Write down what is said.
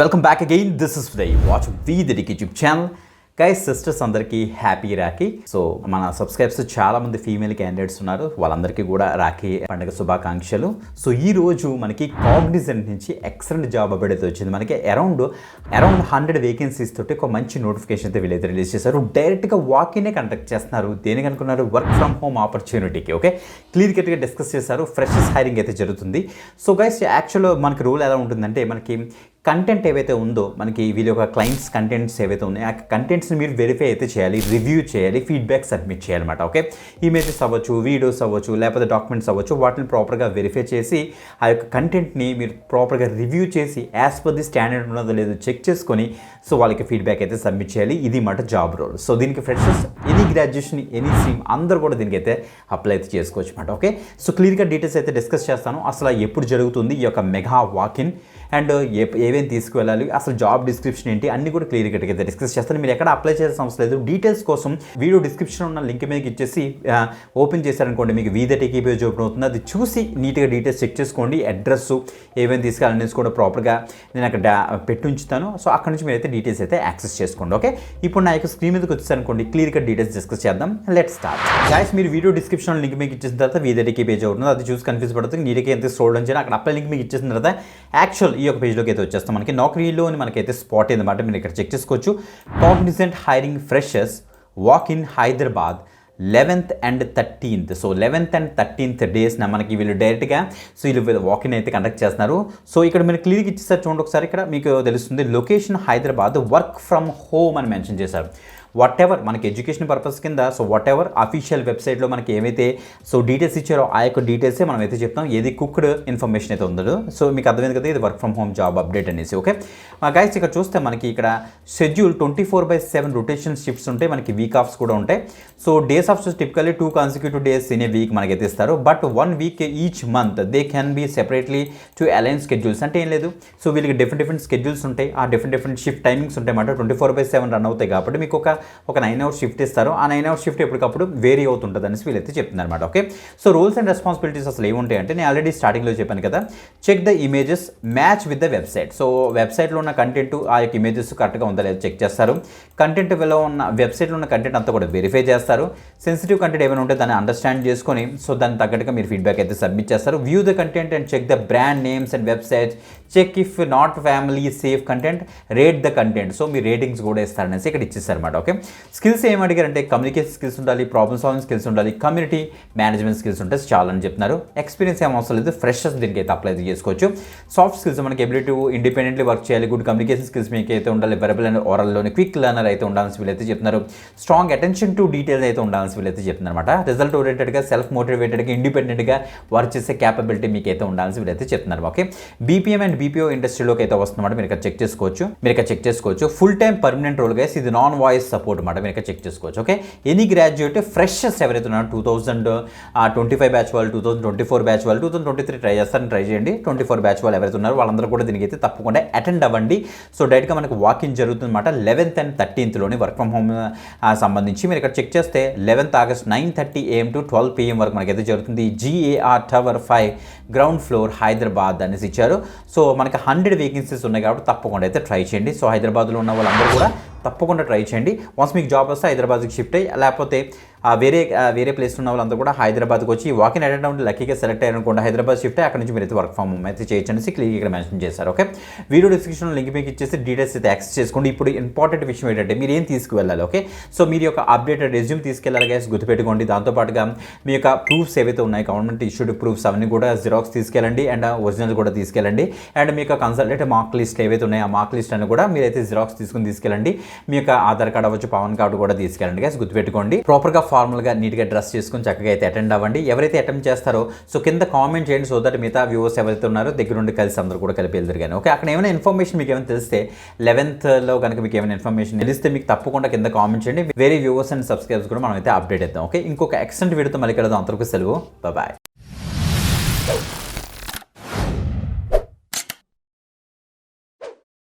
Welcome back again. This is Uday. Watch we the YouTube channel. Guys, sisters అందరికీ happy Rakhi. So మన subscribers చాలా మంది female candidates ఉన్నారు, వాళ్ళందరికీ కూడా రాఖీ పండుగ శుభాకాంక్షలు. సో ఈ రోజు మనకి కాగ్నిజెంట్ నుంచి ఎక్సలెంట్ జాబ్ అప్డేట్ అయితే వచ్చింది. మనకి అరౌండ్ 100 వేకెన్సీస్ తోటి ఒక మంచి నోటిఫికేషన్ అయితే వీళ్ళైతే రిలీజ్ చేశారు. డైరెక్ట్గా వాకినే కండక్ట్ చేస్తున్నారు. దేనికి అనుకున్నారు? వర్క్ ఫ్రమ్ హోమ్ ఆపర్చునిటీకి. ఓకే, క్లియర్ కట్గా డిస్కస్ చేశారు. ఫ్రెషర్స్ హైరింగ్ అయితే జరుగుతుంది. సో గైస్, యాక్చువల్గా మనకి రూల్ ఎలా ఉంటుందంటే, మనకి కంటెంట్ ఏవైతే ఉందో, మనకి వీళ్ళ యొక్క క్లయింట్స్ కంటెంట్స్ ఏవైతే ఉన్నాయో ఆ కంటెంట్స్ని మీరు వెరిఫై అయితే చేయాలి, రివ్యూ చేయాలి, ఫీడ్బ్యాక్ సబ్మిట్ చేయాలన్నమాట. ఓకే, ఇమేజెస్ అవ్వచ్చు, వీడియోస్ అవ్వచ్చు, లేకపోతే డాక్యుమెంట్స్ అవ్వచ్చు, వాటిని ప్రాపర్గా వెరిఫై చేసి ఆ యొక్క కంటెంట్ని మీరు ప్రాపర్గా రివ్యూ చేసి యాజ్ పర్ ది స్టాండర్డ్ ఉన్నదో లేదో చెక్ చేసుకొని సో వాళ్ళకి ఫీడ్బ్యాక్ అయితే సబ్మిట్ చేయాలి. ఇది మాట జాబ్ రోల్. సో దీనికి freshers, any graduation, any stream అందరూ కూడా దీనికి అయితే అప్లై అయితే చేసుకోవచ్చు అనమాట. ఓకే, సో క్లియర్గా డీటెయిల్స్ అయితే డిస్కస్ చేస్తాను. అసలు ఎప్పుడు జరుగుతుంది ఈ యొక్క మెగా వాకిన్ అండ్ ఏమేమి తీసుకువెళ్ళాలి, అసలు జాబ్ డిస్క్రిప్షన్ ఏంటి, అన్ని కూడా క్లియర్గా అయితే డిస్కస్ చేస్తాను. మీరు ఎక్కడ అప్లై చేయాల్సిన అవసరం లేదు. డీటెయిల్స్ కోసం వీడియో డిస్క్రిప్షన్ ఉన్న లింక్ మీద ఇచ్చేసి ఓపెన్ చేశారనుకోండి, మీకు వీదటీకి పేజ్ ఓపెన్ అవుతుంది. అది చూసి నీట్గా డీటెయిల్స్ చెక్ చేసుకోండి. అడ్రస్ ఏమేమి తీసుకెళ్ళాలనేసి కూడా ప్రాపర్గా నేను అక్కడ పెట్టి ఉంచుతాను. సో అక్కడ నుంచి మీరైతే డీటెయిల్స్ అయితే యాక్సెస్ చేసుకోండి. ఓకే, ఇప్పుడు నా యొక్క స్క్రీన్ మీదకి వచ్చేసరికి క్లియర్గా డీటెయిల్స్ డిస్కస్ చేద్దాం. Let's start. గైస్, మీరు వీడియో డిస్క్రిప్షన్ లింక్ మీకు ఇచ్చేసిన తర్వాత వీదటీకి పేజ్ అవుతుంది. అది చూసి కన్ఫ్యూజ్ పడుతుంది. నీట్గా ఎంత స్క్రోల్ డౌన్ చేయాలి, అక్కడ అప్లై లింక్ మీకు ఇచ్చేసిన తర్వాత యాక్చువల్ ఈ యొక్క పేజ్లోకి అయితే వచ్చేస్తాం. మనకి నౌకరీలో మనకైతే స్పాట్ అయిందన్నమాట. మీరు ఇక్కడ చెక్ చేసుకోవచ్చు. Cognizant hiring freshers walk in Hyderabad 11th and 13th. So 11th and 13th డేస్న మనకి వీళ్ళు డైరెక్ట్గా సో వీళ్ళు వాకిన్ అయితే కండక్ట్ చేస్తున్నారు. సో ఇక్కడ మీరు క్లియర్గా ఇచ్చేసారు చూడండి ఒకసారి. ఇక్కడ మీకు తెలుస్తుంది location Hyderabad, work from home అని మెన్షన్ చేశారు. వాట్ ఎవర్ మనకి ఎడ్యుకేషన్ పర్పస్ కింద, సో వాట్ ఎవర్ అఫీషియల్ వెబ్సైట్లో మనకి ఏమైతే సో డీటెయిల్స్ ఇచ్చారో ఆ యొక్క డీటెయిల్సే మనం అయితే చెప్తాం. ఏది కుక్డ్ ఇన్ఫర్మేషన్ అయితే ఉందో. సో మీకు అర్థమైంది కదా, ఇది work from home job update అనేసి. ఓకే గైస్, ఇక్కడ చూస్తే మనకి ఇక్కడ షెడ్యూల్ 24/7 రొటేషన్ షిఫ్ట్స్ ఉంటాయి. మనకి వీక్ ఆఫ్స్ కూడా ఉంటాయి. So days off typically 2 consecutive days in a week మనకైతే ఇస్తారు. But 1 week each month they can be separately to align schedules. అంటే ఏం లేదు, సో వీళ్ళకి డిఫరెంట్ స్కెడ్యూల్స్ ఉంటాయి. ఆ డిఫరెంట్ షిఫ్ట్ టైమింగ్స్ ఉంటాయి అన్నమాట. 24/7 రన్ అవుతాయి కాబట్టి మీకు ఒక 9 hours షిఫ్ట్ ఇస్తారు. ఆ 9 hours షిఫ్ట్ ఎప్పటికప్పుడు వేరీ అవుతుంటుంది అనేసి వీళ్ళైతే చెప్తున్నారు అనమాట. Okay, so rules and responsibilities అసలు ఏముంటాయి అంటే, నేను ఆల్రెడీ స్టార్టింగ్లో చెప్పాను కదా, check the images match with the website. So వెబ్సైట్లో ఉన్న కంటెంట్ ఆ యొక్క ఇమేజెస్ కరెక్ట్గా ఉందా లేదా చెక్ చేస్తారు. కంటెంట్లో ఉన్న వెబ్సైట్లో ఉన్న కంటెంట్ అంతా కూడా వెరిఫై చేస్తారు. సెన్సిటివ్ కంటెంట్ ఏమైనా ఉంటే దాన్ని అండర్స్టాండ్ చేసుకొని సో దాన్ని తగ్గట్టుగా మీరు ఫీడ్బ్యాక్ అయితే సబ్మిట్ చేస్తారు. View the content and check the brand names and websites. Check if not family safe content, rate the content. So మీ రేటింగ్స్ కూడా ఇస్తారనేసి ఇక్కడ ఇచ్చేస్తారు అనమాట. ఓకే, స్కిల్స్ ఏం అడిగారంటే కమ్యూనికేషన్ స్కిల్స్ ఉండాలి, ప్రాబ్లమ్ సాల్వింగ్ స్కిల్స్ ఉండాలి, కమ్యూనిటీ మేనేజ్మెంట్ స్కిల్స్ ఉంటే చాలా అని చెప్తున్నారు. ఎక్స్పీరియన్స్ ఏం అవసరం లేదు, ఫ్రెషర్స్ దీనికి అయితే అప్లై చేసుకోవచ్చు. సాఫ్ట్ స్కిల్స్ మనకి ఎబిలిటీ ఇండిపెండెంట్లీ వర్క్ చేయాలి, గుడ్ కమ్యూనికేషన్ స్కిల్స్ మీకు అయితే ఉండాలి, వెరబుల్ అండ్ ఓరల్లోని క్విక్ లర్నర్ అయితే ఉండాలని వీళ్ళైతే చెప్తున్నారు. స్ట్రాంగ్ అటెన్షన్ టు డీటెయిల్స్ అయితే ఉండాలని వీళ్ళైతే చెప్తున్నారు అనమాట. రిజల్ట్ ఓరియంటెడ్గా, సెల్ఫ్ మోటివేటెడ్గా, ఇండిపెండెంట్గా వర్క్ చేసే క్యాపబిలిటీ మీకు అయితే ఉండాలని వీళ్ళైతే చెప్తున్నారు. ఓకే, బీపీఎం అండ్ బీపీఓ ఇండస్ట్రీలోకి అయితే వస్తుందన్నమాట. మీరు ఇక్కడ చెక్ చేసుకోవచ్చు. Full time permanent role guys, ఇది నాన్ వాయిస్ సపోర్ట్ అనమాట. మీరు ఇక్కడ చెక్ చేసుకోవచ్చు. ఓకే, ఎనీ గ్రాడ్యుయేట్ ఫ్రెషర్స్ ఎవరైతే ఉన్నారో 2025 బ్యాచ్ వాళ్ళు, 2024 బ్యాచ్ వాళ్ళు, 2023 ట్రై చేయండి. 24 బ్యాచ్ వాళ్ళు ఎవరైతే ఉన్నారో వాళ్ళందరూ కూడా దీనికి అయితే తప్పకుండా అటెండ్ అవ్వండి. సో డైరెక్ట్గా మనకు వాకిన్ జరుగుతుంది అనమాట. 11th and 13th work from home సంబంధించి మీరు ఇక్కడ చెక్ చేస్తే 11th August 9:30 AM to 12 PM వరకు మనకైతే జరుగుతుంది. GAR tower 5 ground floor Hyderabad అనేసి ఇచ్చారు. సో మనకి 100 వేకెన్సీస్ ఉన్నాయి కాబట్టి తప్పకుండా అయితే ట్రై చేయండి. సో హైదరాబాద్లో ఉన్న వాళ్ళందరూ కూడా తప్పకుండా ట్రై చేయండి. వన్స్ మీకు జాబ్ వస్తే హైదరాబాద్కి షిఫ్ట్ అయ్యి, లేకపోతే వేరే ప్లేస్ ఉన్న వాళ్ళంతా కూడా హైదరాబాద్కి వచ్చి వాకిన్ అటెండ్ అవ్వండి. లక్కీగా సెలెక్ట్ అయ్యారనుకోండి, హైదరాబాద్ షిఫ్ట్ అయ్యి అక్కడ నుంచి మీరు అయితే వర్క్ ఫ్రమ్ హోమ్ అయితే చేయొచ్చు క్లియర్ ఇక్కడ మెన్షన్ చేశారు. ఓకే, వీడియో డిస్క్రిప్షన్లో లింక్ మీకు ఇచ్చేసి డీటెయిల్స్ అయితే యాక్సెస్ చేసుకోండి. ఇప్పుడు ఇంపార్టెంట్ విషయం ఏంటంటే, మీరు ఏం తీసుకువెళ్ళాలి. ఓకే, సో మీరు యొక్క అప్డేటెడ్ రెజ్యూమ్ తీసుకెళ్ళాలి గైస్, గుర్తుపెట్టుకోండి. దాంతోపాటుగా మీ యొక్క ప్రూఫ్స్ ఏవైతే ఉన్నాయి, గవర్నమెంట్ ఇష్యూడ్ ప్రూఫ్స్ అవన్నీ కూడా జిరాక్స్ తీసుకెళ్ళండి అండ్ ఒరిజినల్ కూడా తీసుకెళ్ళండి. అండ్ మీ యొక్క కన్సల్టేటివ్ మార్క్ లిస్ట్ ఏవైతే ఉన్నాయో ఆ మార్క్ లిస్ట్ అని కూడా మీరైతే జిరాక్స్ తీసుకెళ్ళండి. మీ యొక్క ఆధార్ కార్డ్ అవ్వచ్చు, పవన్ కార్డు కూడా తీసుకెళ్ళండి గైస్, గుర్తుపెట్టుకోండి. ప్రాపర్గా ఫార్మల్గా నీట్గా డ్రెస్ చేసుకుని చక్కగా అయితే అటెండ్ అవ్వండి. ఎవరైతే అటెంప్ట్ చేస్తారో సో కింద కామెంట్ చేయండి, సో దట్ మిగతా వ్యూవర్స్ ఎవరైతే ఉన్నారో దగ్గరుండి కలిసి అందరూ కూడా కలిపి వెళ్తారు. కానీ ఓకే, అక్కడ ఏమైనా ఇన్ఫర్మేషన్ మీకు ఏమైనా తెలిస్తే 11th కనుక మీకు ఏమైనా ఇన్ఫర్మేషన్ తెలిస్తే మీకు తప్పకుండా కింద కామెంట్ చేయండి. వేరే వ్యూవర్స్ అండ్ సబ్స్క్రైబర్స్ కూడా మనం అయితే అప్డేట్ ఇద్దాం. ఓకే, ఇంకొక ఎక్సలెంట్ వీడియోతో మళ్ళీ కలుద్దాం. అంతవరకు సెలవు, బాయ్.